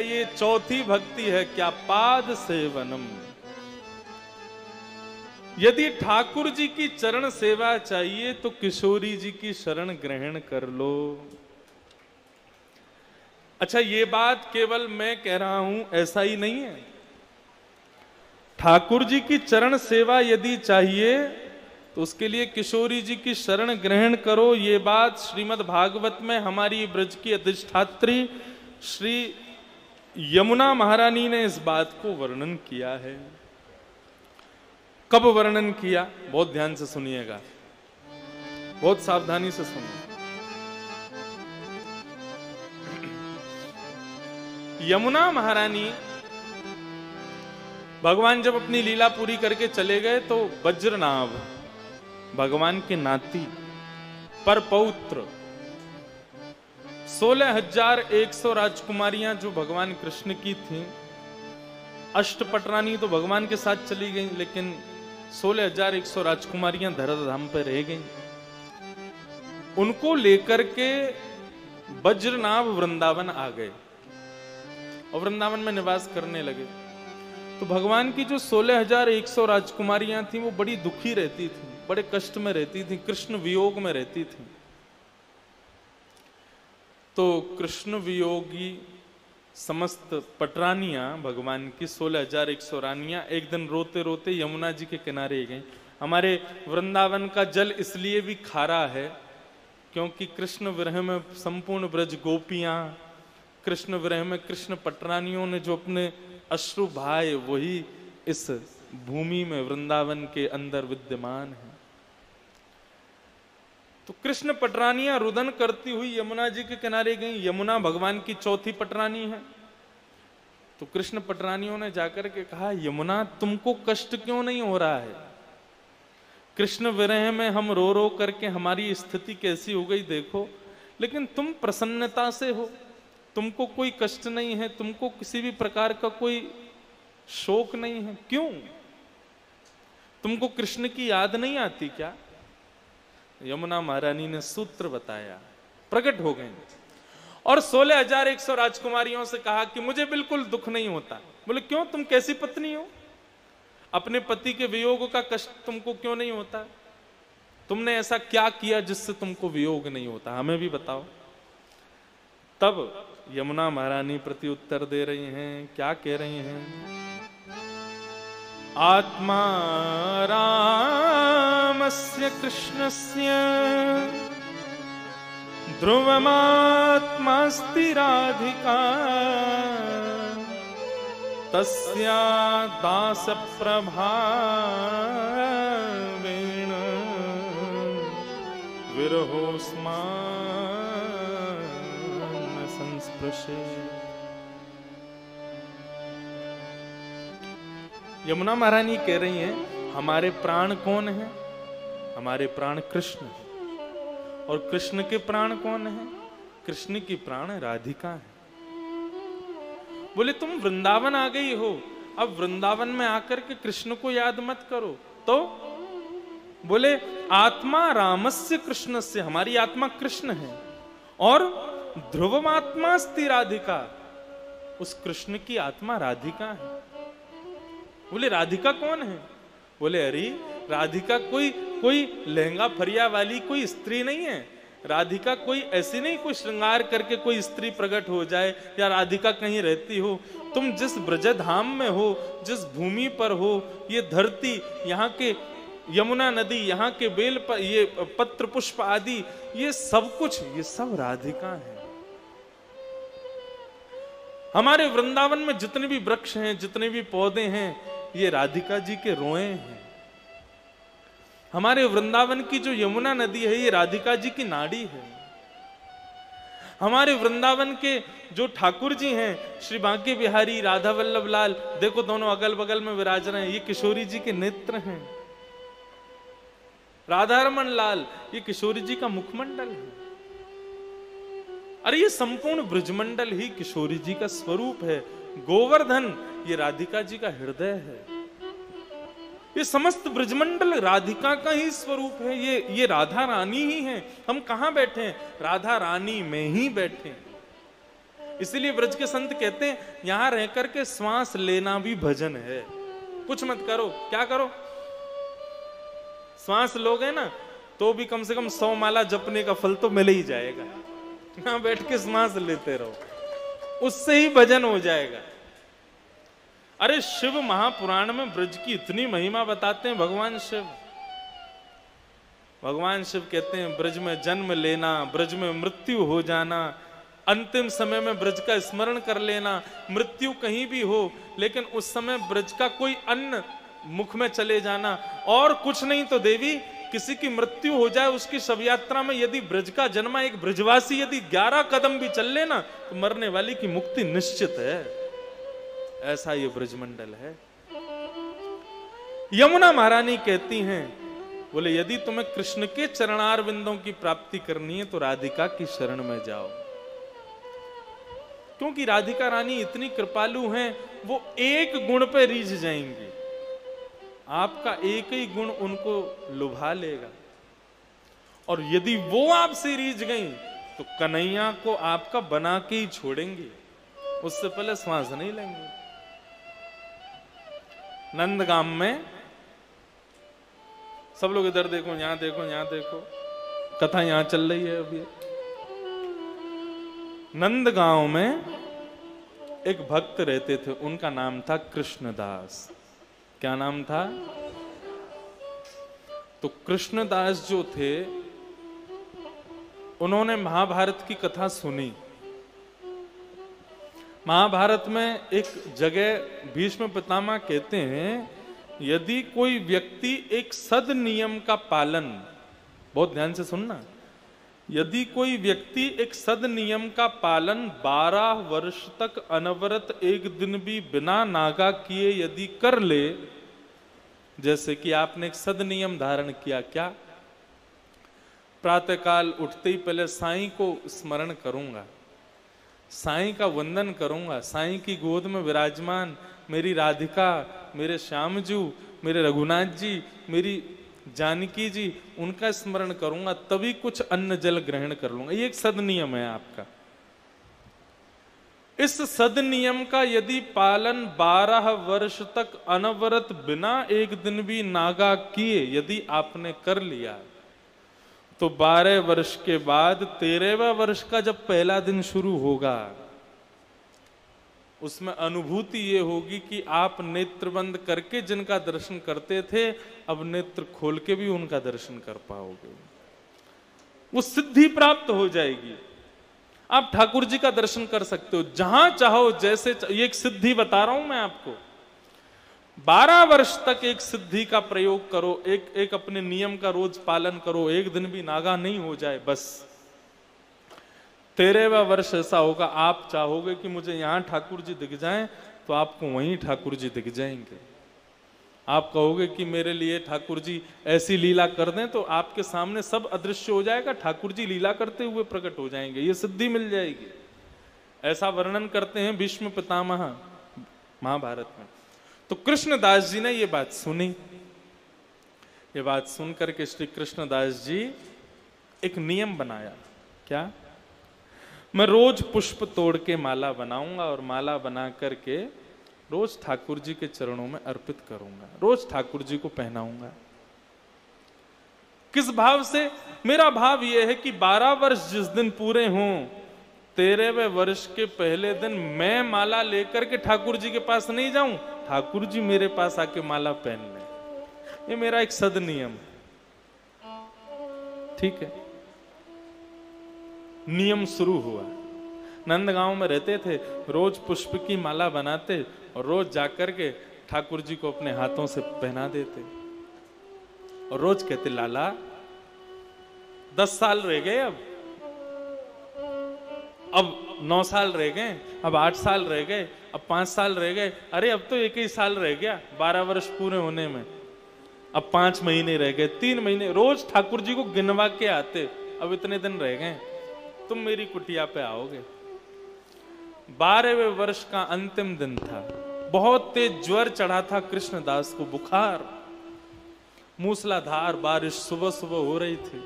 ये चौथी भक्ति है क्या, पाद सेवनम। यदि ठाकुर जी की चरण सेवा चाहिए तो किशोरी जी की शरण ग्रहण कर लो। अच्छा, ये बात केवल मैं कह रहा हूं ऐसा ही नहीं है। ठाकुर जी की चरण सेवा यदि चाहिए तो उसके लिए किशोरी जी की शरण ग्रहण करो। ये बात श्रीमद् भागवत में हमारी ब्रज की अधिष्ठात्री श्री यमुना महारानी ने इस बात को वर्णन किया है। कब वर्णन किया, बहुत ध्यान से सुनिएगा, बहुत सावधानी से सुनिए। यमुना महारानी भगवान जब अपनी लीला पूरी करके चले गए तो वज्रनाभ भगवान के नाती पर पौत्र 16,100 राजकुमारियां जो भगवान कृष्ण की थीं, अष्टपटरानी तो भगवान के साथ चली गईं, लेकिन 16,100 राजकुमारियां धराधाम पर रह गईं। उनको लेकर के वज्रनाभ वृंदावन आ गए और वृंदावन में निवास करने लगे। तो भगवान की जो 16,100 राजकुमारियां थीं वो बड़ी दुखी रहती थीं, बड़े कष्ट में रहती थीं, कृष्ण वियोग में रहती थीं। तो कृष्ण वियोगी समस्त पटरानियां भगवान की 16,100 रानियां एक दिन रोते रोते यमुना जी के किनारे गईं। हमारे वृंदावन का जल इसलिए भी खारा है क्योंकि कृष्ण विरह में संपूर्ण ब्रज गोपियां, कृष्ण विरह में कृष्ण पटरानियों ने जो अपने अश्रु भाई वही इस भूमि में वृंदावन के अंदर विद्यमान है। तो कृष्ण पटरानियां रुदन करती हुई यमुना जी के किनारे गई। यमुना भगवान की चौथी पटरानी है। तो कृष्ण पटरानियों ने जाकर के कहा, यमुना तुमको कष्ट क्यों नहीं हो रहा है? कृष्ण विरह में हम रो रो करके हमारी स्थिति कैसी हो गई देखो, लेकिन तुम प्रसन्नता से हो, तुमको कोई कष्ट नहीं है, तुमको किसी भी प्रकार का कोई शोक नहीं है, क्यों? तुमको कृष्ण की याद नहीं आती क्या? यमुना महारानी ने सूत्र बताया, प्रकट हो गए और 16,100 राजकुमारियों से कहा कि मुझे बिल्कुल दुख नहीं होता। बोले क्यों, तुम कैसी पत्नी हो? अपने पति के वियोग का कष्ट तुमको क्यों नहीं होता? तुमने ऐसा क्या किया जिससे तुमको वियोग नहीं होता, हमें भी बताओ। तब यमुना महारानी प्रति उत्तर दे रही हैं, क्या कह रही हैं? आत्मा रामस्य कृष्णस्य ध्रुवमात्मास्ति राधिका तस्या दासप्रभावेण विरहोस्मान् संस्पृशे। यमुना महारानी कह रही हैं, हमारे प्राण कौन है? हमारे प्राण कृष्ण है। और कृष्ण के प्राण कौन है? कृष्ण की प्राण राधिका है। बोले तुम वृंदावन आ गई हो, अब वृंदावन में आकर के कृष्ण को याद मत करो। तो बोले आत्मा रामस्य कृष्णस्य, हमारी आत्मा कृष्ण है और ध्रुवमात्मास्ति राधिका, उस कृष्ण की आत्मा राधिका है। बोले राधिका कौन है? बोले अरे राधिका कोई लहंगा फरिया वाली कोई स्त्री नहीं है। राधिका कोई ऐसी नहीं, कोई श्रृंगार करके कोई स्त्री प्रकट हो जाए या राधिका कहीं रहती हो। तुम जिस ब्रजधाम में हो, जिस भूमि पर हो, ये धरती, यहाँ के यमुना नदी, यहाँ के बेल पर ये पत्र पुष्प आदि, ये सब कुछ, ये सब राधिका है। हमारे वृंदावन में जितने भी वृक्ष हैं, जितने भी पौधे हैं, ये राधिका जी के रोए हैं। हमारे वृंदावन की जो यमुना नदी है, ये राधिका जी की नाड़ी है। हमारे वृंदावन के जो ठाकुर जी हैं, श्री बांके बिहारी, राधा वल्लभ लाल, देखो दोनों अगल बगल में विराज रहे हैं, ये किशोरी जी के नेत्र हैं। राधा रमन लाल, ये किशोरी जी का मुखमंडल है। अरे ये संपूर्ण ब्रजमंडल ही किशोरी जी का स्वरूप है। गोवर्धन ये राधिका जी का हृदय है। ये समस्त ब्रजमंडल राधिका का ही स्वरूप है। ये राधा रानी ही है। हम कहां बैठे हैं? राधा रानी में ही बैठे। इसीलिए ब्रज के संत कहते हैं यहां रह करके श्वास लेना भी भजन है। कुछ मत करो, क्या करो, श्वास लोगे ना तो भी कम से कम 100 माला जपने का फल तो मिल ही जाएगा। यहां बैठ के श्वास लेते रहो, उससे ही भजन हो जाएगा। अरे शिव महापुराण में ब्रज की इतनी महिमा बताते हैं भगवान शिव। भगवान शिव कहते हैं ब्रज में जन्म लेना, ब्रज में मृत्यु हो जाना, अंतिम समय में ब्रज का स्मरण कर लेना, मृत्यु कहीं भी हो लेकिन उस समय ब्रज का कोई अन्न मुख में चले जाना, और कुछ नहीं तो देवी किसी की मृत्यु हो जाए उसकी शव यात्रा में यदि ब्रज का जन्मा एक ब्रजवासी यदि 11 कदम भी चल लेना तो मरने वाली की मुक्ति निश्चित है। ऐसा ये ब्रजमंडल है। यमुना महारानी कहती हैं, बोले यदि तुम्हें कृष्ण के चरणार बिंदों की प्राप्ति करनी है तो राधिका की शरण में जाओ, क्योंकि राधिका रानी इतनी कृपालु हैं, वो एक गुण पे रीझ जाएंगी, आपका एक ही गुण उनको लुभा लेगा, और यदि वो आपसे रीझ गई तो कन्हैया को आपका बना के ही छोड़ेंगी, उससे पहले श्वास नहीं लेंगे। नंदगाम में सब लोग इधर देखो, यहां देखो, यहां देखो, कथा यहां चल रही है अभी। नंदगांव में एक भक्त रहते थे, उनका नाम था कृष्णदास। क्या नाम था? तो कृष्णदास जो थे उन्होंने महाभारत की कथा सुनी। महाभारत में एक जगह भीष्म पितामह कहते हैं यदि कोई व्यक्ति एक सद नियम का पालन, बहुत ध्यान से सुनना, यदि कोई व्यक्ति एक सद नियम का पालन 12 वर्ष तक अनवरत एक दिन भी बिना नागा किए यदि कर ले, जैसे कि आपने एक सद नियम धारण किया, क्या? प्रातःकाल उठते ही पहले साईं को स्मरण करूंगा, साईं का वंदन करूंगा, साईं की गोद में विराजमान मेरी राधिका, मेरे श्यामजू, मेरे रघुनाथ जी, मेरी जानकी जी, उनका स्मरण करूंगा, तभी कुछ अन्न जल ग्रहण कर लूंगा। ये एक सद नियम है आपका। इस सद नियम का यदि पालन 12 वर्ष तक अनवरत बिना एक दिन भी नागा किए यदि आपने कर लिया तो 12 वर्ष के बाद 13वें वर्ष का जब पहला दिन शुरू होगा उसमें अनुभूति ये होगी कि आप नेत्र बंद करके जिनका दर्शन करते थे अब नेत्र खोल के भी उनका दर्शन कर पाओगे। वो सिद्धि प्राप्त हो जाएगी। आप ठाकुर जी का दर्शन कर सकते हो जहां चाहो, जैसे ये एक सिद्धि बता रहा हूं मैं आपको। 12 वर्ष तक एक सिद्धि का प्रयोग करो, एक अपने नियम का रोज पालन करो, एक दिन भी नागा नहीं हो जाए, बस 13वां वर्ष ऐसा होगा आप चाहोगे कि मुझे यहां ठाकुर जी दिख जाएं तो आपको वहीं ठाकुर जी दिख जाएंगे। आप कहोगे कि मेरे लिए ठाकुर जी ऐसी लीला कर दें तो आपके सामने सब अदृश्य हो जाएगा, ठाकुर जी लीला करते हुए प्रकट हो जाएंगे, ये सिद्धि मिल जाएगी। ऐसा वर्णन करते हैं भीष्म पितामह महाभारत में। तो कृष्णदास जी ने ये बात सुनी। ये बात सुन करके श्री कृष्णदास जी एक नियम बनाया। क्या? मैं रोज पुष्प तोड़ के माला बनाऊंगा और माला बना करके रोज ठाकुर जी के चरणों में अर्पित करूंगा, रोज ठाकुर जी को पहनाऊंगा। किस भाव से? मेरा भाव यह है कि 12 वर्ष जिस दिन पूरे हों 13वें वर्ष के पहले दिन मैं माला लेकर के ठाकुर जी के पास नहीं जाऊं, ठाकुर जी मेरे पास आके माला पहन लें। ये मेरा एक सद नियम, ठीक है। नियम शुरू हुआ। नंदगांव में रहते थे, रोज पुष्प की माला बनाते और रोज जाकर के ठाकुर जी को अपने हाथों से पहना देते और रोज कहते लाला 10 साल रह गए, अब 9 साल रह गए, अब 8 साल रह गए, अब 5 साल रह गए, अरे अब तो 1 ही साल रह गया 12 वर्ष पूरे होने में, अब 5 महीने रह गए, 3 महीने, रोज ठाकुर जी को गिनवा के आते, अब इतने दिन रह गए, तुम मेरी कुटिया पे आओगे। 12वें वर्ष का अंतिम दिन था, बहुत तेज ज्वर चढ़ा था कृष्णदास को, बुखार, मूसलाधार बारिश सुबह सुबह हो रही थी।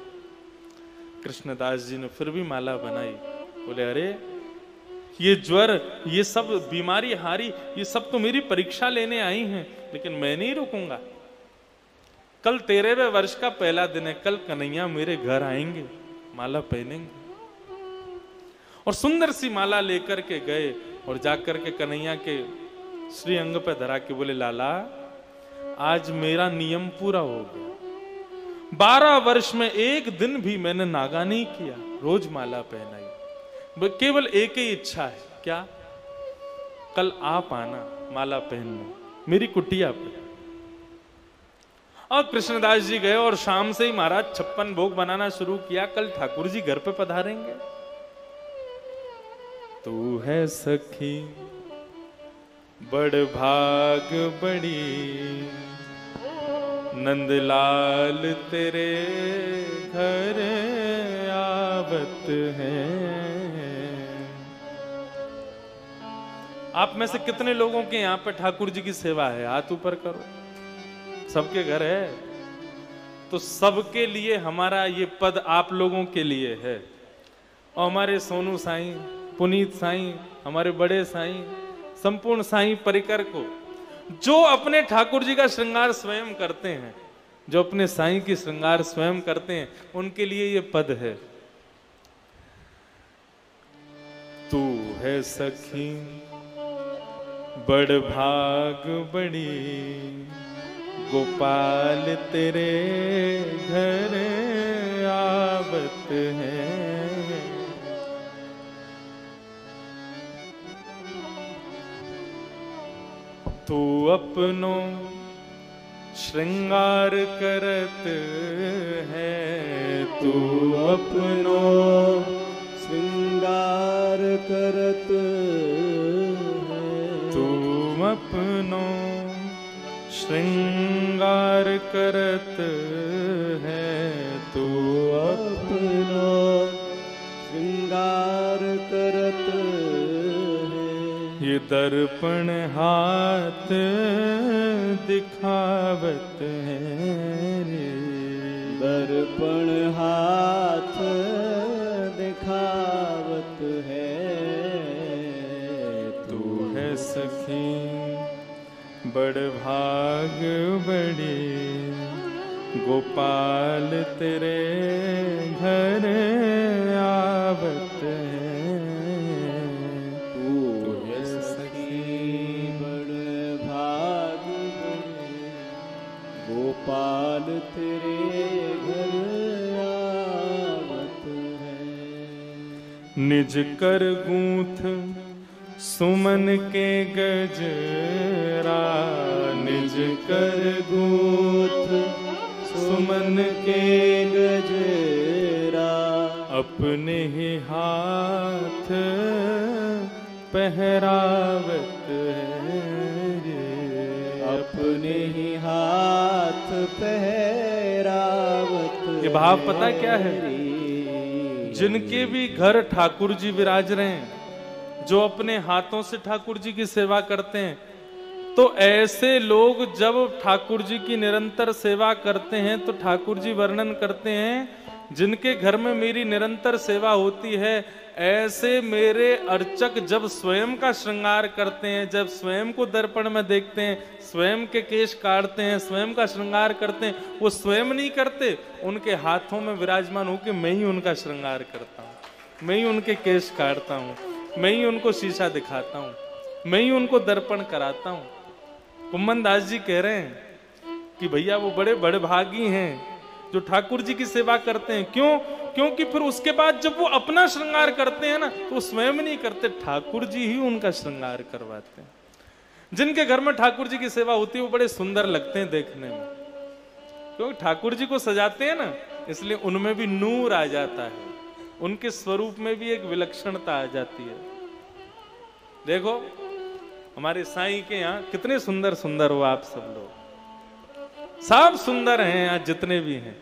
कृष्णदास जी ने फिर भी माला बनाई। बोले अरे ये ज्वर, ये सब बीमारी हारी, ये सब तो मेरी परीक्षा लेने आई हैं, लेकिन मैं नहीं रुकूंगा। कल 13वें वर्ष का पहला दिन है, कल कन्हैया मेरे घर आएंगे, माला पहनेंगे। और सुंदर सी माला लेकर के गए और जाकर के कन्हैया के श्री अंग पे धरा के बोले, लाला आज मेरा नियम पूरा हो गया। 12 वर्ष में एक दिन भी मैंने नागा नहीं किया, रोज माला पहनाई। केवल एक ही इच्छा है, क्या? कल आप आना माला पहनने मेरी कुटिया पे। और कृष्णदास जी गए और शाम से ही महाराज 56 भोग बनाना शुरू किया। कल ठाकुर जी घर पे पधारेंगे। तू है सखी बड़ भाग बड़ी, नंदलाल तेरे घर आवत है। आप में से कितने लोगों के यहाँ पे ठाकुर जी की सेवा है? हाथ ऊपर करो। सबके घर है, तो सबके लिए हमारा ये पद आप लोगों के लिए है। और हमारे सोनू साईं, पुनीत साईं, हमारे बड़े साईं, संपूर्ण साईं परिकर को, जो अपने ठाकुर जी का श्रृंगार स्वयं करते हैं, जो अपने साईं की श्रृंगार स्वयं करते हैं, उनके लिए ये पद है। तू है सखी बड़ भाग बड़ी, गोपाल तेरे घर आवत है। तू अपनो श्रृंगार करत है, तू अपनो श्रृंगार करत है, तू अपनो श्रृंगार करत है, तू अपनो श्रृंगार करत है। ये दर्पण हाथ दिखावत है रे, दर्पण हाथ दिखावत है। तू है सखी बड़ भाग बड़ी, गोपाल तेरे घर आवत है। तू है सखी बड़ भाग बड़ी, गोपाल तेरे घर आवत है। निज कर गूंथ सुमन के गजरा, निज कर गूंथ सुमन के गजरा, अपने ही हाथ पहरावत है, अपने ही हाथ पहरावत। ये भाव पता क्या है? जिनके भी घर ठाकुर जी विराज रहे हैं, जो अपने हाथों से ठाकुर जी की सेवा करते हैं, तो ऐसे लोग जब ठाकुर जी की निरंतर सेवा करते हैं तो ठाकुर जी वर्णन करते हैं, जिनके घर में मेरी निरंतर सेवा होती है, ऐसे मेरे अर्चक जब स्वयं का श्रृंगार करते हैं, जब स्वयं को दर्पण में देखते हैं, स्वयं के केश काटते हैं, स्वयं का श्रृंगार करते हैं, वो स्वयं नहीं करते, उनके हाथों में विराजमान होकर मैं ही उनका श्रृंगार करता हूँ, मैं ही उनके केश काटता हूँ, मैं ही उनको शीशा दिखाता हूँ, मैं ही उनको दर्पण कराता हूँ। कुम्मन दास जी कह रहे हैं कि भैया वो बड़े बड़े भागी हैं जो ठाकुर जी की सेवा करते हैं। क्यों? क्योंकि फिर उसके बाद जब वो अपना श्रृंगार करते हैं ना, तो स्वयं नहीं करते, ठाकुर जी ही उनका श्रृंगार करवाते हैं। जिनके घर में ठाकुर जी की सेवा होती है वो बड़े सुंदर लगते हैं देखने में, क्योंकि ठाकुर जी को सजाते हैं ना, इसलिए उनमें भी नूर आ जाता है, उनके स्वरूप में भी एक विलक्षणता आ जाती है। देखो हमारे साईं के यहाँ कितने सुंदर सुंदर हो आप सब लोग, सब सुंदर हैं यहाँ जितने भी हैं।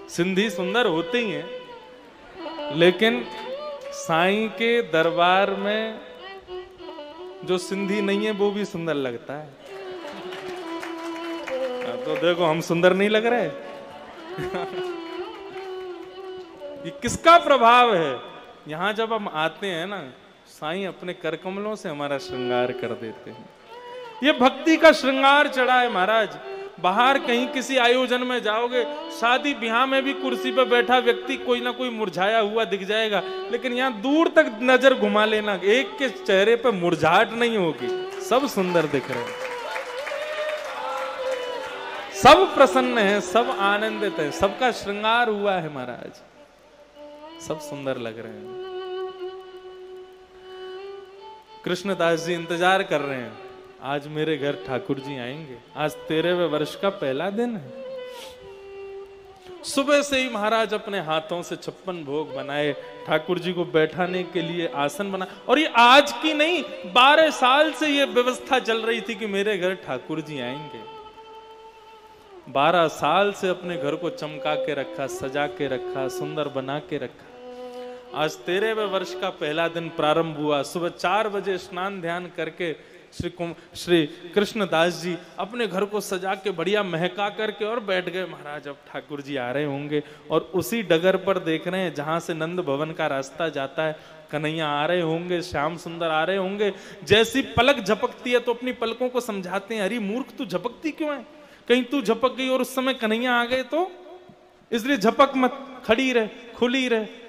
सिंधी सुंदर होते ही हैं, लेकिन साईं के दरबार में जो सिंधी नहीं है वो भी सुंदर लगता है। तो देखो हम सुंदर नहीं लग रहे ये किसका प्रभाव है? यहाँ जब हम आते हैं ना, साईं अपने कर कमलों से हमारा श्रृंगार कर देते हैं। ये भक्ति का श्रृंगार चढ़ा है महाराज। बाहर कहीं किसी आयोजन में जाओगे, शादी ब्याह में भी कुर्सी पर बैठा व्यक्ति कोई ना कोई मुरझाया हुआ दिख जाएगा, लेकिन यहाँ दूर तक नजर घुमा लेना, एक के चेहरे पे मुरझाहट नहीं होगी, सब सुंदर दिख रहे हैं, सब प्रसन्न हैं, सब आनंदित हैं, सबका श्रृंगार हुआ है महाराज, सब सुंदर लग रहे हैं। कृष्णदास जी इंतजार कर रहे हैं, आज मेरे घर ठाकुर जी आएंगे, आज 13वें वर्ष का पहला दिन है। सुबह से ही महाराज अपने हाथों से 56 भोग बनाए, ठाकुर जी को बैठाने के लिए आसन बना, और ये आज की नहीं 12 साल से ये व्यवस्था चल रही थी कि मेरे घर ठाकुर जी आएंगे। 12 साल से अपने घर को चमका के रखा, सजा के रखा, सुंदर बना के रखा। आज 13वें वर्ष का पहला दिन प्रारंभ हुआ। सुबह 4 बजे स्नान ध्यान करके श्री कृष्णदास जी अपने घर को सजा के बढ़िया महका करके और बैठ गए। महाराज अब ठाकुर जी आ रहे होंगे, और उसी डगर पर देख रहे हैं जहां से नंद भवन का रास्ता जाता है, कन्हैया आ रहे होंगे, श्याम सुंदर आ रहे होंगे। जैसी पलक झपकती है तो अपनी पलकों को समझाते हैं, अरे मूर्ख तू झपकती क्यों है, कहीं तू झपक गई और उस समय कन्हैया आ गए तो, इसलिए झपक मत, खड़ी रहे, खुली रहे।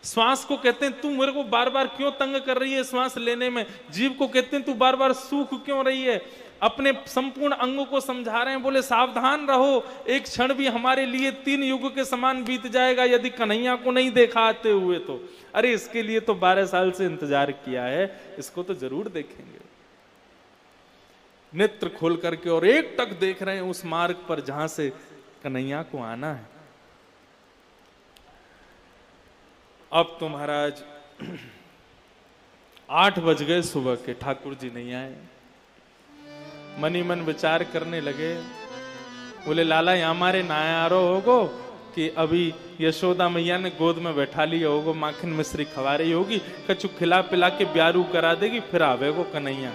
श्वास को कहते हैं तू मेरे को बार बार क्यों तंग कर रही है श्वास लेने में, जीव को कहते हैं तू बार बार सूख क्यों रही है। अपने संपूर्ण अंगों को समझा रहे हैं, बोले सावधान रहो, एक क्षण भी हमारे लिए 3 युग के समान बीत जाएगा यदि कन्हैया को नहीं देखा आते हुए तो। अरे इसके लिए तो 12 साल से इंतजार किया है, इसको तो जरूर देखेंगे। नेत्र खोल करके और एक टक देख रहे हैं उस मार्ग पर जहां से कन्हैया को आना है। अब तो महाराज 8 बज गए सुबह के, ठाकुर जी नहीं आए। मनी मन विचार करने लगे, बोले लाला यहाँ हमारे नायारो होगो कि अभी यशोदा मैया ने गोद में बैठा लिया होगो, माखन मिश्री खवा रही होगी, कछु खिला पिला के ब्यारू करा देगी, फिर आवेगो कन्हैया।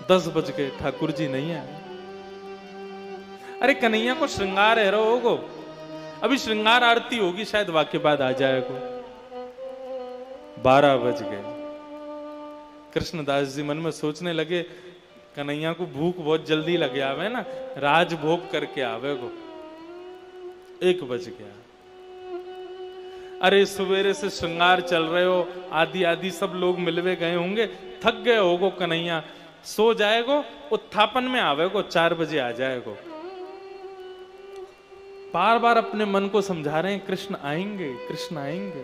10 बज गए, ठाकुर जी नहीं आए। अरे कन्हैया को श्रृंगार है होगो, अभी श्रृंगार आरती होगी, शायद वाके बाद आ जाएगा। 12 बज गए। कृष्णदास जी मन में सोचने लगे, कन्हैया को भूख बहुत जल्दी लगे आवे ना, राज भोग करके आवेगो। 1 बज गया। अरे सवेरे से श्रृंगार चल रहे हो, आदि आदि सब लोग मिलवे गए होंगे, थक गए होगो कन्हैया, सो जाएगो, उत्थापन में आवेगो, 4 बजे आ जाएगो। बार बार अपने मन को समझा रहे हैं कृष्ण आएंगे, कृष्ण आएंगे।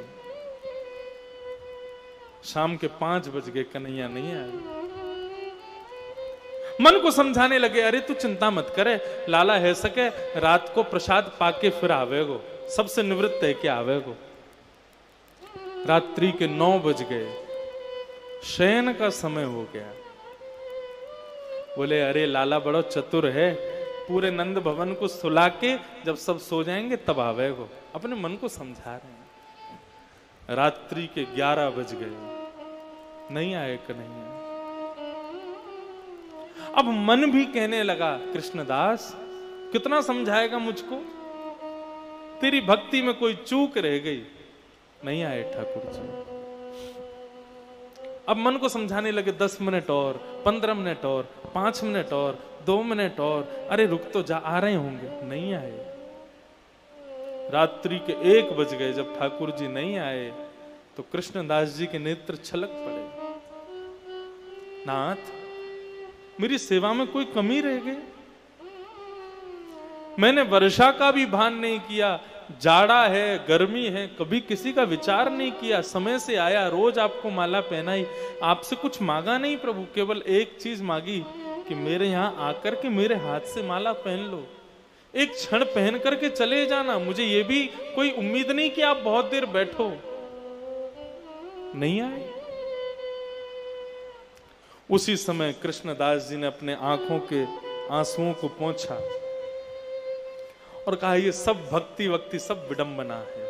शाम के 5 बज गए, कन्हैया नहीं आए। मन को समझाने लगे, अरे तू चिंता मत करे, लाला है सके रात को प्रसाद पाके फिर आवेगो, सबसे निवृत्त है कि आवेगो। रात्रि के 9 बज गए, शयन का समय हो गया। बोले अरे लाला बड़ा चतुर है, पूरे नंद भवन को सुला के जब सब सो जाएंगे तब आवेगो। अपने मन को समझा रहे हैं। रात्रि के 11 बज गए, नहीं आए कन्हैया। अब मन भी कहने लगा, कृष्णदास कितना समझाएगा मुझको, तेरी भक्ति में कोई चूक रह गई, नहीं आए ठाकुर जी। अब मन को समझाने लगे, 10 मिनट और, 15 मिनट और, 5 मिनट और, 2 मिनट और, अरे रुक तो जा, आ रहे होंगे, नहीं आए। रात्रि के 1 बज गए। जब ठाकुर जी नहीं आए तो कृष्णदास जी के नेत्र छलक पड़े। नाथ, मेरी सेवा में कोई कमी रह गई? मैंने वर्षा का भी भान नहीं किया, जाड़ा है, गर्मी है, कभी किसी का विचार नहीं किया, समय से आया, रोज आपको माला पहनाई, आपसे कुछ मांगा नहीं प्रभु, केवल एक चीज मांगी कि मेरे यहां आकर के मेरे हाथ से माला पहन लो, एक क्षण पहन करके चले जाना, मुझे ये भी कोई उम्मीद नहीं कि आप बहुत देर बैठो। नहीं आए। उसी समय कृष्णदास जी ने अपने आंखों के आंसुओं को पोंछा और कहा, ये सब भक्ति वक्ति सब विडंबना है,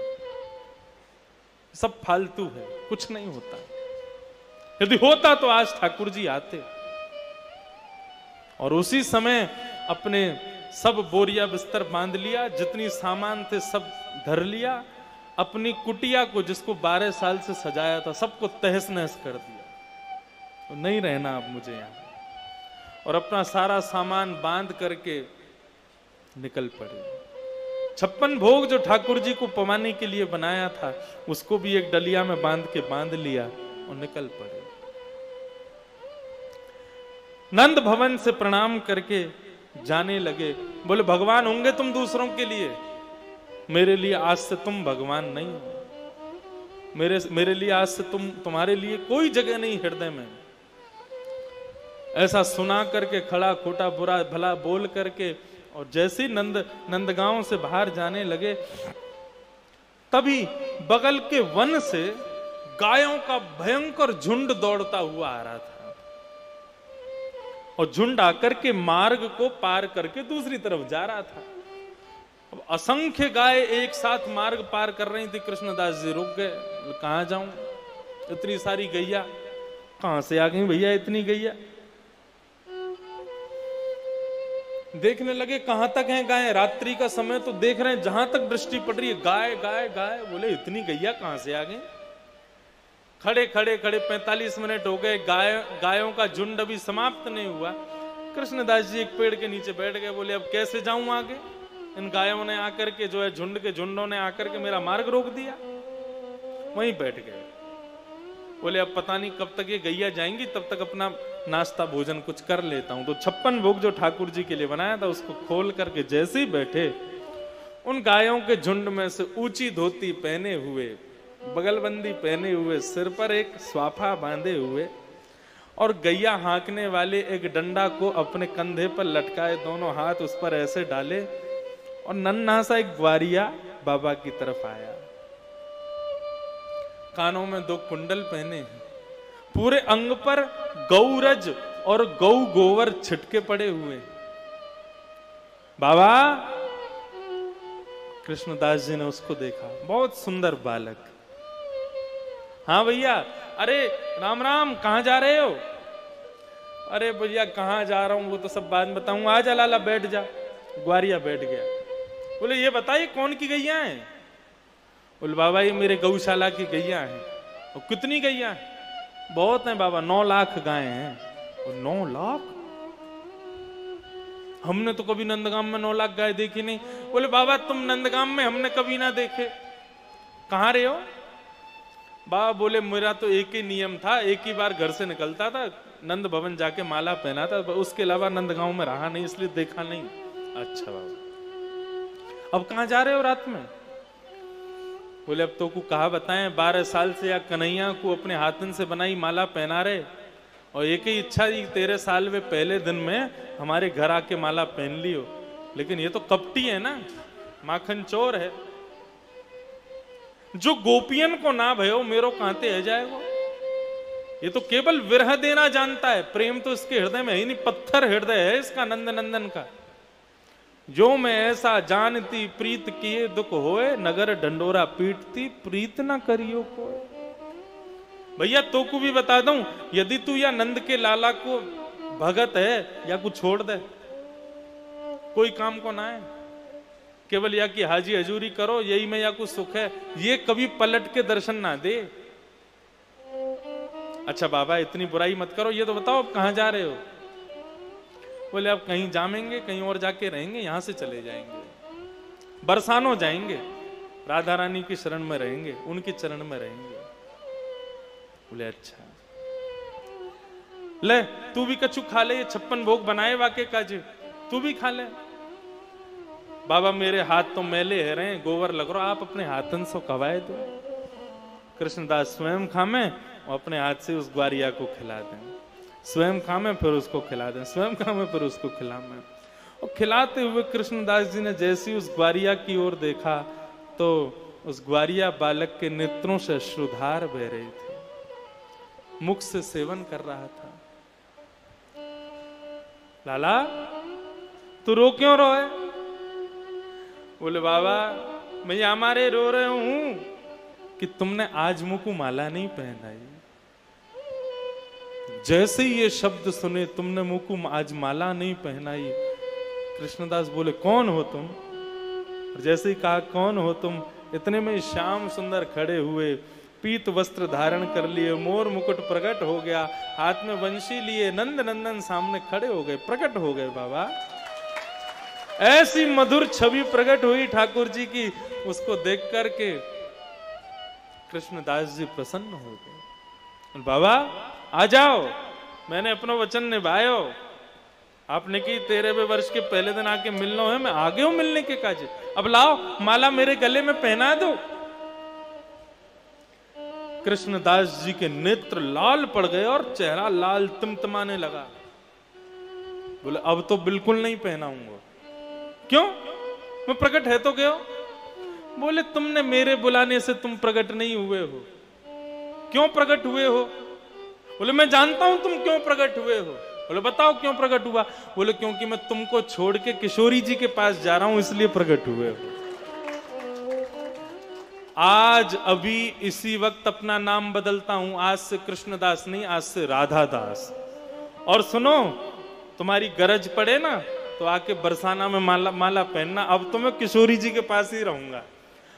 सब फालतू है, कुछ नहीं होता। यदि होता तो आज ठाकुर जी आते। और उसी समय अपने सब बोरिया बिस्तर बांध लिया, जितनी सामान थे सब धर लिया, अपनी कुटिया को, जिसको 12 साल से सजाया था, सबको तहस नहस कर दिया। तो नहीं रहना अब मुझे यहां, और अपना सारा सामान बांध करके निकल पड़े। 56 भोग जो ठाकुर जी को पवाने के लिए बनाया था, उसको भी एक डलिया में बांध लिया और निकल पड़े। नंद भवन से प्रणाम करके जाने लगे। बोले भगवान होंगे तुम दूसरों के लिए, मेरे लिए आज से तुम भगवान नहीं हो। मेरे लिए आज से तुम्हारे लिए कोई जगह नहीं हृदय में। ऐसा सुना करके, खड़ा खोटा बुरा भला बोल करके, और जैसे ही नंदगांव से बाहर जाने लगे, तभी बगल के वन से गायों का भयंकर झुंड दौड़ता हुआ आ रहा था, और झुंड आकर के मार्ग को पार करके दूसरी तरफ जा रहा था। अब असंख्य गाय एक साथ मार्ग पार कर रही थी। कृष्णदास जी रुक गए, कहां जाऊं, इतनी सारी गैया कहां से आ गई भैया, इतनी गैया। देखने लगे कहां तक हैं गाय, रात्रि का समय तो देख रहे हैं, जहां तक दृष्टि पड़ रही है गाय गाय गाय। बोले इतनी गैया कहां से आ गई। खड़े 45 मिनट हो गए, गायों का झुंड अभी समाप्त नहीं हुआ। कृष्णदास जी एक पेड़ के नीचे बैठ गए। बोले अब कैसे जाऊं आगे, इन गायों ने आकर के जो है झुंडों ने आकर के मेरा मार्ग रोक दिया। वहीं बैठ गए। बोले अब पता नहीं कब तक ये गैया जाएंगी, तब तक अपना नाश्ता भोजन कुछ कर लेता हूं। तो 56 भोग जो ठाकुर जी के लिए बनाया था, उसको खोल करके जैसे ही बैठे, उन गायों के झुंड में से ऊंची धोती पहने हुए, बगलबंदी पहने हुए, सिर पर एक स्वाफा बांधे हुए, और गैया हाँकने वाले एक डंडा को अपने कंधे पर लटकाए, दोनों हाथ उस पर ऐसे डाले, और नन्हा सा एक ग्वारिया बाबा की तरफ आया। कानों में 2 कुंडल पहने हैं, पूरे अंग पर गौरज और गोवर छिटके पड़े हुए। बाबा, कृष्णदास जी ने उसको देखा, बहुत सुंदर बालक। हाँ भैया, अरे राम राम, कहां जा रहे हो। अरे भैया कहां जा रहा हूं वो तो सब बाद में बताऊंगा, आजा लाला बैठ जा। ग्वारिया बैठ गया। बोले ये बताइए कौन की गैया है। बोले बाबा ये मेरे गौशाला की गैया है। और कितनी गैया है। बहुत है बाबा, 9 लाख गाय हैं। और 9 लाख, हमने तो कभी नंदगाम में 9 लाख गाय देखी नहीं। बोले बाबा तुम नंदगाम में, हमने कभी ना देखे। कहां रहे हो। बाबा बोले मेरा तो एक ही नियम था, एक ही बार घर से निकलता था, नंद भवन जाके माला पहना था, उसके अलावा नंदगांव में रहा नहीं, इसलिए देखा नहीं। अच्छा बाबा, अब कहां जा रहे हो रात में। बोले अब तो को कहा बताएं, 12 साल से या कन्हैया को अपने हाथन से बनाई माला पहना रहे, और एक ही इच्छा थी 13 साल में पहले दिन में हमारे घर आके माला पहन ली हो। लेकिन ये तो कपटी है ना, माखन चोर है। जो गोपियन को ना भयो मेरो कांते है जाए वो। ये तो केवल विरह देना जानता है, प्रेम तो इसके हृदय में ही नहीं, पत्थर हृदय है इसका नंद नंदन का। जो मैं ऐसा जानती प्रीत किए दुख होए, नगर डंडोरा पीटती प्रीत ना करियो कोई। भैया तो को भी बता दूं, यदि तू या नंद के लाला को भगत है या कुछ छोड़ दे, कोई काम को ना है, केवल या कि हाजी हजूरी करो, यही में या कुछ सुख है, ये कभी पलट के दर्शन ना दे। अच्छा बाबा इतनी बुराई मत करो, ये तो बताओ अब कहां जा रहे हो। बोले अब कहीं जामेंगे, कहीं और जाके रहेंगे, यहां से चले जाएंगे, बरसानो जाएंगे, राधा रानी की शरण में रहेंगे, उनके चरण में रहेंगे। बोले अच्छा, ले तू भी कछु खा ले, ये 56 भोग बनाए वाके काजे, तू भी खा ले। बाबा मेरे हाथ तो मैले है रहे, गोबर लग रहा, आप अपने हाथन से कवाए दो। कृष्णदास स्वयं खामे और अपने हाथ से उस ग्वारिया को खिला दें, स्वयं खामे फिर उसको खिला दें, स्वयं खामे फिर उसको खिलामे। और खिलाते हुए कृष्णदास जी ने जैसी उस ग्वारिया की ओर देखा, तो उस ग्वारिया बालक के नेत्रों से अश्रुधार बह रही थी, मुख से सेवन कर रहा था। लाला तू रो क्यों रोए। बोले बाबा मैं हमारे रो रहे हूं कि तुमने आज मुंह को माला नहीं पहनाई। जैसे ही ये शब्द सुने, तुमने मुंह को आज माला नहीं पहनाई। कृष्णदास बोले कौन हो तुम। और जैसे ही कहा कौन हो तुम, इतने में श्याम सुंदर खड़े हुए, पीत वस्त्र धारण कर लिए, मोर मुकुट प्रकट हो गया, हाथ में वंशी लिए, नंद नंदन सामने खड़े हो गए, प्रकट हो गए बाबा। ऐसी मधुर छवि प्रकट हुई ठाकुर जी की, उसको देख करके कृष्णदास जी प्रसन्न हो गए। बाबा आ जाओ, मैंने अपना वचन निभायो, आपने की 13वें वर्ष के पहले दिन आके मिलना है, मैं आ गया हूं मिलने के काज, अब लाओ माला मेरे गले में पहना दो। कृष्णदास जी के नेत्र लाल पड़ गए और चेहरा लाल तिमतिमाने लगा। बोले अब तो बिल्कुल नहीं पहनाऊंगा। क्यों? मैं प्रकट है तो क्यों? बोले तुमने मेरे बुलाने से तुम प्रकट नहीं हुए हो। क्यों प्रकट हुए हो? बोले मैं जानता हूं तुम क्यों प्रकट हुए हो। बोले बताओ क्यों प्रकट हुआ। बोले क्योंकि मैं तुमको छोड़ के किशोरी जी के पास जा रहा हूं इसलिए प्रकट हुए हो। आज अभी इसी वक्त अपना नाम बदलता हूं, आज से कृष्णदास नहीं, आज से राधा दास। और सुनो, तुम्हारी गरज पड़े ना तो आके बरसाना में माला पहनना, अब तो मैं किशोरी जी के पास ही रहूंगा।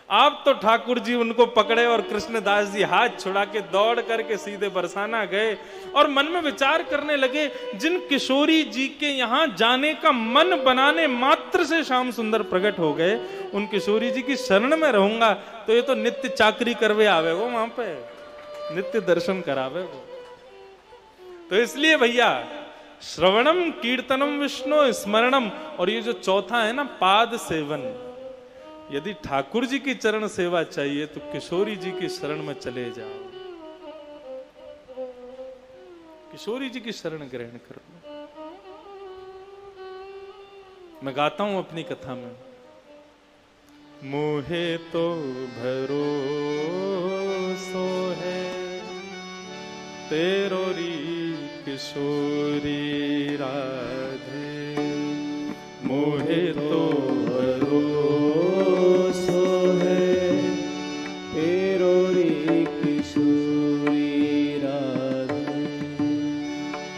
अब तो ठाकुर जी उनको पकड़े और कृष्णदास जी हाथ छुड़ा के दौड़ करके सीधे बरसाना गए और मन में विचार करने लगे, जिन किशोरी जी के यहां जाने का मन बनाने मात्र से श्याम सुंदर प्रकट हो गए, उन किशोरी जी की शरण में रहूंगा तो ये तो नित्य चाकरी करवे आवे वो, वहां पे नित्य दर्शन करावे वो। तो इसलिए भैया श्रवणम कीर्तनम विष्णु स्मरणम, और ये जो चौथा है ना पाद सेवन, यदि ठाकुर जी की चरण सेवा चाहिए तो किशोरी जी की शरण में चले जाओ, किशोरी जी की शरण ग्रहण कर लो। मैं गाता हूं अपनी कथा में, मोहे तो भरोसो है तेरो री किशोरी राधे, मोहे तो भरोसो है तेरो री किशोरी राधे,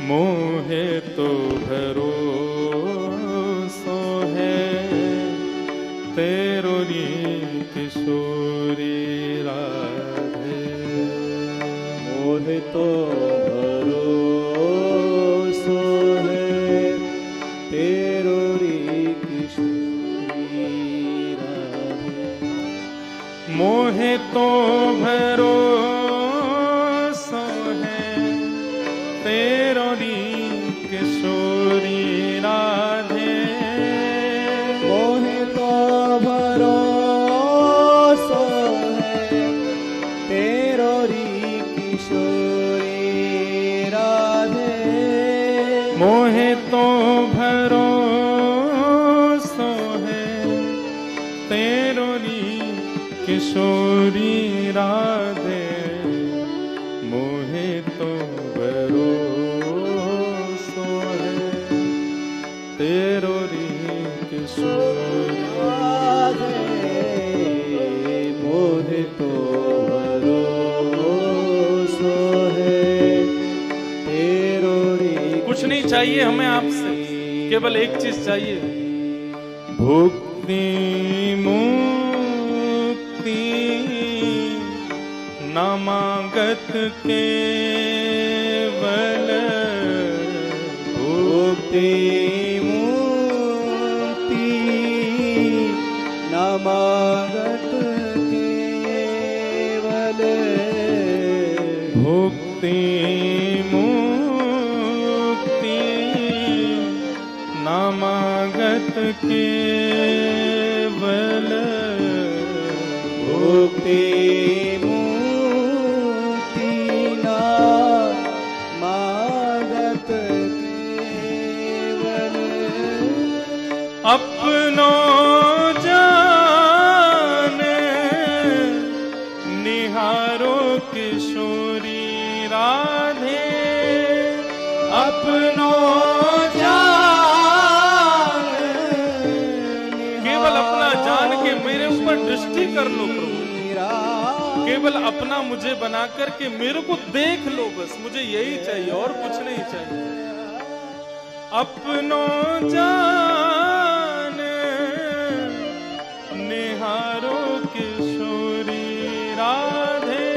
मोहे तो भरोसो है तेरो री किशोरी राधे, मोहे तो भरोसो है तेरो री किशोरी राधे, मोहे तो भरोसो है तेरो री किशोरी राधे, मोहे तो भरोसो है तेरो री किशोरी राधे, मोहे तो भरोसो है तेरो री किशोरी राधे, मोहे तो भरोसो है तेरो री किशोरी राधे, मोहे तो भरोसो है तेरो री। कुछ नहीं चाहिए हमें आपसे, केवल एक चीज चाहिए, भुक्ति मुक्ति नामागत केवल, भुक्ति मुक्ति नामागत केवल, भुक्ति मुक्ति नामागत केवल, भुक्ति मुक्ति नामागत केवल, अपनो जान निहारो किशोरी राधे, अपनो जान केवल अपना जान के मेरे ऊपर दृष्टि कर लो प्रभु, केवल अपना मुझे बना करके मेरे को देख लो, बस मुझे यही चाहिए और कुछ नहीं चाहिए। अपनो जान निहारो किशोरी राधे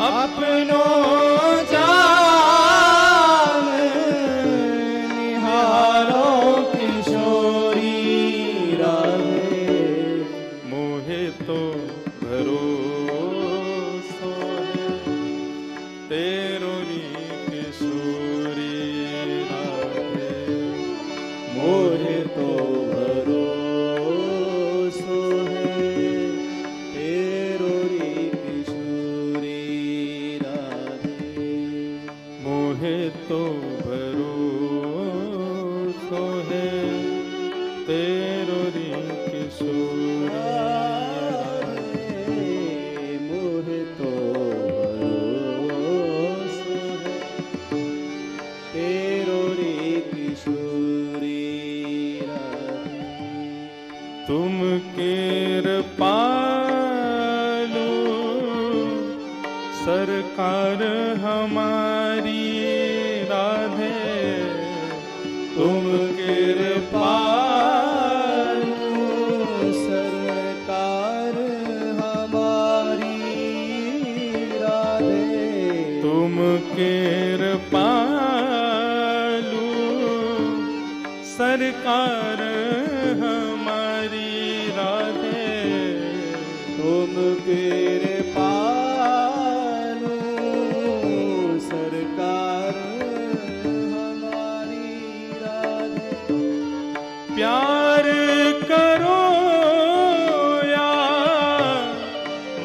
अपनो जान निहारो किशोरी राधे मोहे तो भरोसो है तेरो री किशोरी राधे मोहे तो भरोसो है तेरो री किशोरी राधे मोहे तो भरोसो है तेरो री किशोरी मोहे तो भरोसो है तेरो री किशोरी राधे तुम कृपालु सरकार हमारी राधे तुम कृपालु सरकार हमारी राधे तुम कृपालु सरकार हमारी राधे तुम कृपालु सरकार हमारी राधे प्यार करो या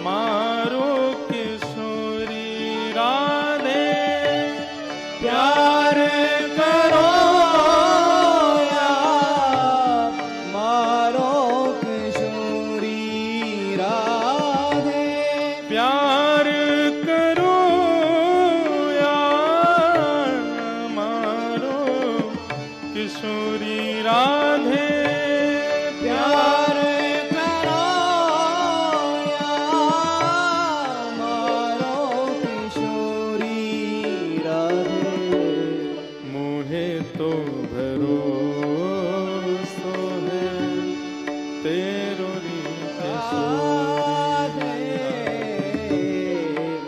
मारो किशोरी राधे प्यार करो या मारो किशोरी राधे प्यार करो या मारो किशोरी राधे प्यार करो या मारो किशोरी राधे मोहे तो भरोसो है तेरो री किशोरी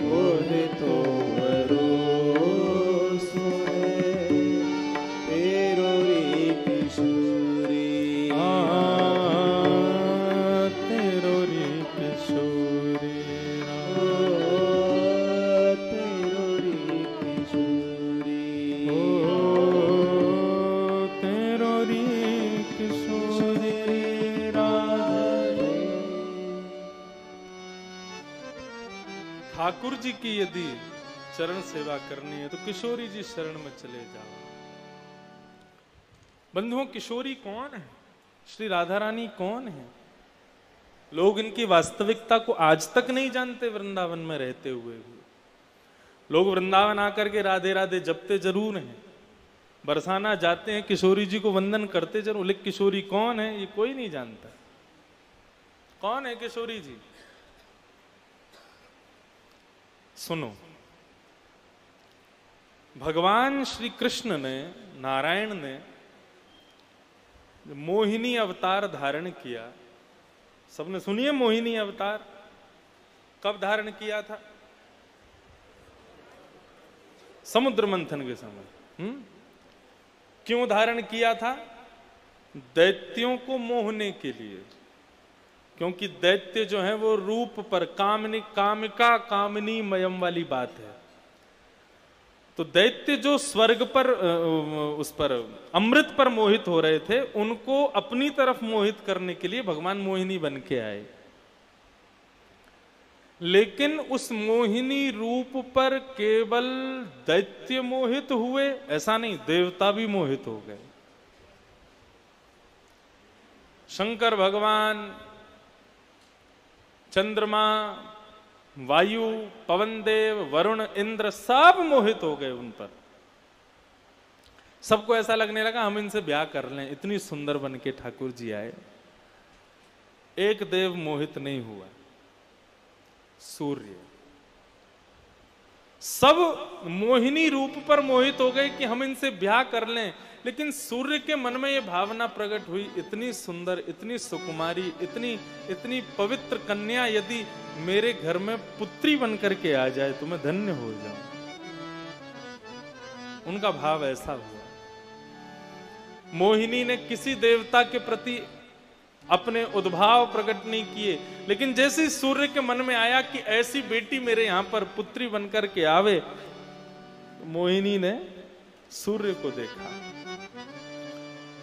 मोहे तो भरोसो है तेरो री किशोरी तेरो री किशोरी तेरो री किशोरी तेरो री किशोरी राधे। ठाकुर जी की यदि चरण सेवा करनी है तो किशोरी जी शरण में चले जाओ। बंधुओं, किशोरी कौन है? श्री राधा रानी कौन है? लोग इनकी वास्तविकता को आज तक नहीं जानते। वृंदावन में रहते हुए भी लोग वृंदावन आकर के राधे राधे जपते जरूर हैं, बरसाना जाते हैं, किशोरी जी को वंदन करते जरूर, लेकिन किशोरी कौन है ये कोई नहीं जानता। कौन है किशोरी जी? सुनो, भगवान श्री कृष्ण ने, नारायण ने मोहिनी अवतार धारण किया। सबने सुनिए मोहिनी अवतार कब धारण किया था? समुद्र मंथन के समय। क्यों धारण किया था? दैत्यों को मोहने के लिए, क्योंकि दैत्य जो है वो रूप पर कामिका कामिनी मयम वाली बात है। तो दैत्य जो स्वर्ग पर उस पर अमृत पर मोहित हो रहे थे, उनको अपनी तरफ मोहित करने के लिए भगवान मोहिनी बन के आए। लेकिन उस मोहिनी रूप पर केवल दैत्य मोहित हुए ऐसा नहीं, देवता भी मोहित हो गए। शंकर भगवान, चंद्रमा, वायु, पवन देव, वरुण, इंद्र सब मोहित हो गए उन पर। सबको ऐसा लगने लगा हम इनसे ब्याह कर लें, इतनी सुंदर बन के ठाकुर जी आए। एक देव मोहित नहीं हुआ, सूर्य। सब मोहिनी रूप पर मोहित हो गए कि हम इनसे ब्याह कर लें, लेकिन सूर्य के मन में यह भावना प्रकट हुई, इतनी सुंदर, इतनी सुकुमारी, इतनी इतनी पवित्र कन्या यदि मेरे घर में पुत्री बनकर के आ जाए तो मैं धन्य हो जाऊं। उनका भाव ऐसा हुआ। मोहिनी ने किसी देवता के प्रति अपने उद्भाव प्रकट नहीं किए, लेकिन जैसे ही सूर्य के मन में आया कि ऐसी बेटी मेरे यहां पर पुत्री बनकर के आवे, मोहिनी ने सूर्य को देखा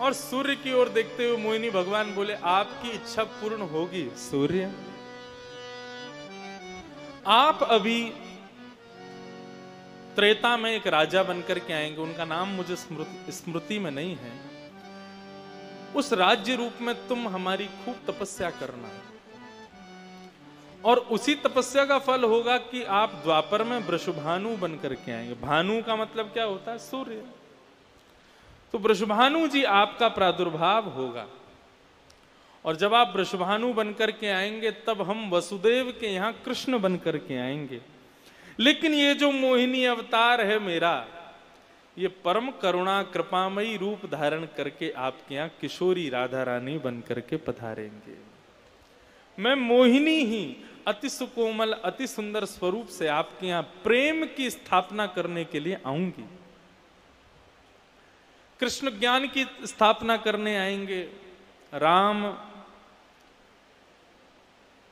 और सूर्य की ओर देखते हुए मोहिनी भगवान बोले, आपकी इच्छा पूर्ण होगी सूर्य। आप अभी त्रेता में एक राजा बनकर के आएंगे, उनका नाम मुझे स्मृति में नहीं है। उस राज्य रूप में तुम हमारी खूब तपस्या करना, और उसी तपस्या का फल होगा कि आप द्वापर में वृषभानु बनकर के आएंगे। भानु का मतलब क्या होता है? सूर्य। तो वृषभानु जी आपका प्रादुर्भाव होगा, और जब आप वृषभानु बनकर के आएंगे तब हम वसुदेव के यहां कृष्ण बनकर के आएंगे। लेकिन ये जो मोहिनी अवतार है मेरा, ये परम करुणा कृपामयी रूप धारण करके आपके यहाँ किशोरी राधा रानी बनकर के पधारेंगे। मैं मोहिनी ही अति सुकोमल, अति सुंदर स्वरूप से आपके यहाँ प्रेम की स्थापना करने के लिए आऊंगी। कृष्ण ज्ञान की स्थापना करने आएंगे, राम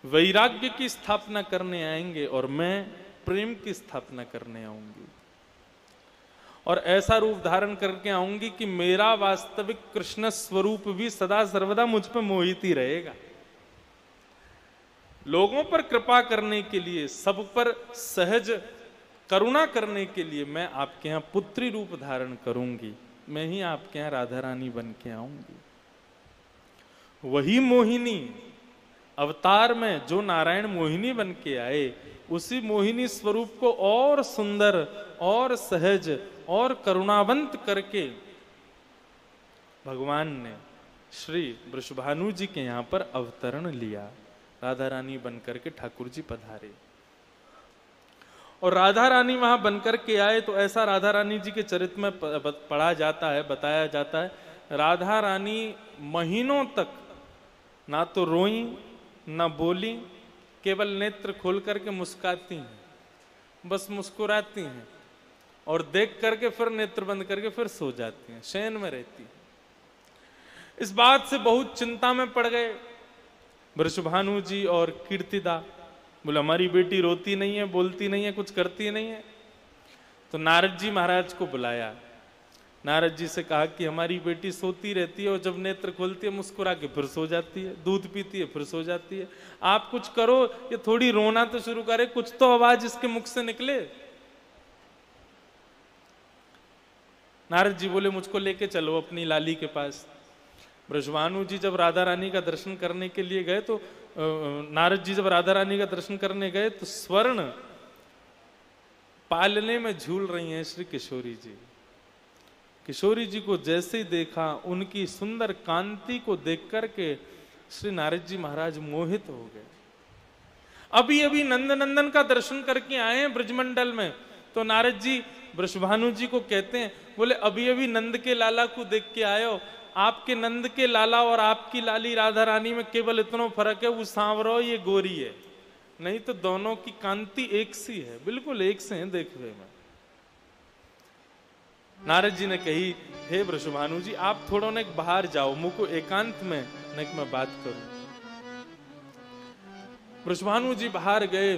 वैराग्य की स्थापना करने आएंगे, और मैं प्रेम की स्थापना करने आऊंगी। और ऐसा रूप धारण करके आऊंगी कि मेरा वास्तविक कृष्ण स्वरूप भी सदा सर्वदा मुझ पर मोहित ही रहेगा। लोगों पर कृपा करने के लिए, सब पर सहज करुणा करने के लिए मैं आपके यहाँ पुत्री रूप धारण करूंगी। मैं ही आपके यहाँ राधा रानी बन के आऊंगी। वही मोहिनी अवतार में जो नारायण मोहिनी बन के आए, उसी मोहिनी स्वरूप को और सुंदर और सहज और करुणावंत करके भगवान ने श्री वृषभानु जी के यहां पर अवतरण लिया। राधा रानी बनकर के ठाकुर जी पधारे, और राधा रानी वहां बनकर के आए तो ऐसा राधा रानी जी के चरित्र में पढ़ा जाता है, बताया जाता है, राधा रानी महीनों तक ना तो रोई ना बोली, केवल नेत्र खोल करके मुस्कुराती हैं, बस मुस्कुराती हैं और देख करके फिर नेत्र बंद करके फिर सो जाती हैं, शयन में रहती हैं। इस बात से बहुत चिंता में पड़ गए वृषभानु जी और कीर्तिदा। बोले हमारी बेटी रोती नहीं है, बोलती नहीं है, कुछ करती नहीं है। तो नारद जी महाराज को बुलाया, नारद जी से कहा कि हमारी बेटी सोती रहती है और जब नेत्र खोलती है मुस्कुरा के फिर सो जाती है, दूध पीती है फिर सो जाती है, आप कुछ करो, ये थोड़ी रोना तो शुरू करे, कुछ तो आवाज इसके मुख से निकले। नारद जी बोले मुझको लेके चलो अपनी लाली के पास। वृषभानु जी जब राधा रानी का दर्शन करने के लिए गए तो नारद जी जब राधा रानी का दर्शन करने गए तो स्वर्ण पालने में झूल रही हैं श्री किशोरी जी। किशोरी जी को जैसे ही देखा, उनकी सुंदर कांति को देख करके श्री नारद जी महाराज मोहित हो गए। अभी अभी नंद नंदन का दर्शन करके आए हैं ब्रजमंडल में, तो नारद जी वृषभानु जी को कहते हैं, बोले अभी अभी नंद के लाला को देख के आयो, आपके नंद के लाला और आपकी लाली राधा रानी में केवल इतना फर्क है, वो सांवरो ये गोरी है, नहीं तो दोनों की कांति एक सी है, बिल्कुल एक से हैं देखने में। नारद जी ने कही, हे वृषभानु जी आप थोड़ा न बाहर जाओ, मुझको एकांत में न मैं बात करूं। वृषभानु जी बाहर गए,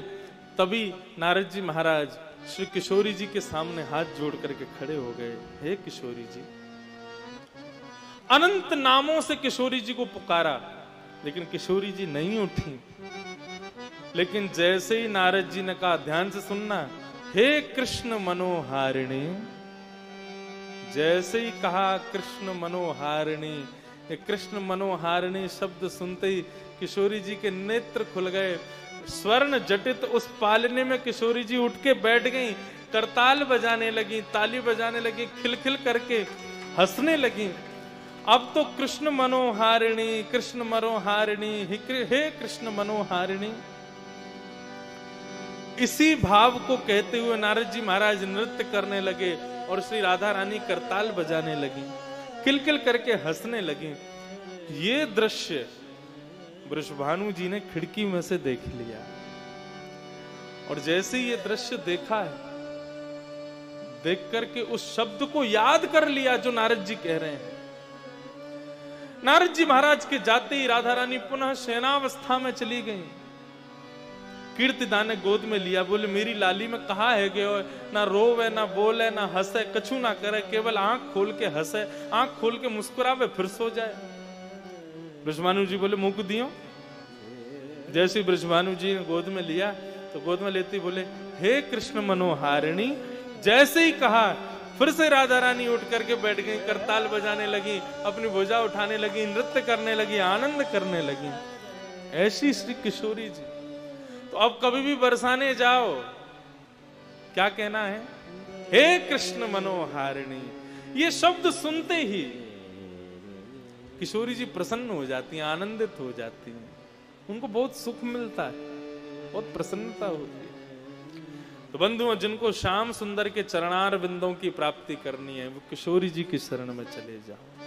तभी नारद जी महाराज श्री किशोरी जी के सामने हाथ जोड़ करके खड़े हो गए। हे किशोरी जी, अनंत नामों से किशोरी जी को पुकारा, लेकिन किशोरी जी नहीं उठी। लेकिन जैसे ही नारद जी ने कहा, ध्यान से सुनना, हे कृष्ण मनोहारिणी, जैसे ही कहा कृष्ण मनोहारिणी, ये कृष्ण मनोहारिणी शब्द सुनते ही किशोरी जी के नेत्र खुल गए। स्वर्ण जटित उस पालने में किशोरी जी उठ के बैठ गई, करताल बजाने लगी, ताली बजाने लगी, खिलखिल करके हंसने लगी। अब तो कृष्ण मनोहारिणी, कृष्ण मनोहारिणी, हे कृष्ण मनोहारिणी। इसी भाव को कहते हुए नारद जी महाराज नृत्य करने लगे और श्री राधा रानी करताल बजाने लगी, किलकिल करके हंसने लगी। ये दृश्य वृषभानु जी ने खिड़की में से देख लिया और जैसे ये दृश्य देखा है, देख करके उस शब्द को याद कर लिया जो नारद जी कह रहे हैं। नारद जी महाराज के जाते ही राधा रानी पुनः शयनावस्था में चली गई। कीर्तिदा ने गोद में लिया, बोले मेरी लाली में कहा है कि ना रोवे ना बोले ना हंसे, कछु ना करे, केवल आंख खोल के हंसे, आंख खोल के मुस्कुरावे फिर सो जाए। वृषभानु जी बोले मुख दियो। जैसे वृषभानु जी ने गोद में लिया तो गोद में लेती बोले हे कृष्ण मनोहारिणी। जैसे ही कहा फिर से राधा रानी उठ करके बैठ गई, करताल बजाने लगी, अपनी भुजा उठाने लगी, नृत्य करने लगी, आनंद करने लगी। ऐसी श्री किशोरी जी। तो अब कभी भी बरसाने जाओ, क्या कहना है? हे कृष्ण मनोहारिणी। ये शब्द सुनते ही किशोरी जी प्रसन्न हो जाती हैं, आनंदित हो जाती हैं, उनको बहुत सुख मिलता है, बहुत प्रसन्नता होती है। तो बंधुओं, जिनको श्याम सुंदर के चरणार बिंदों की प्राप्ति करनी है वो किशोरी जी की शरण में चले जाओ।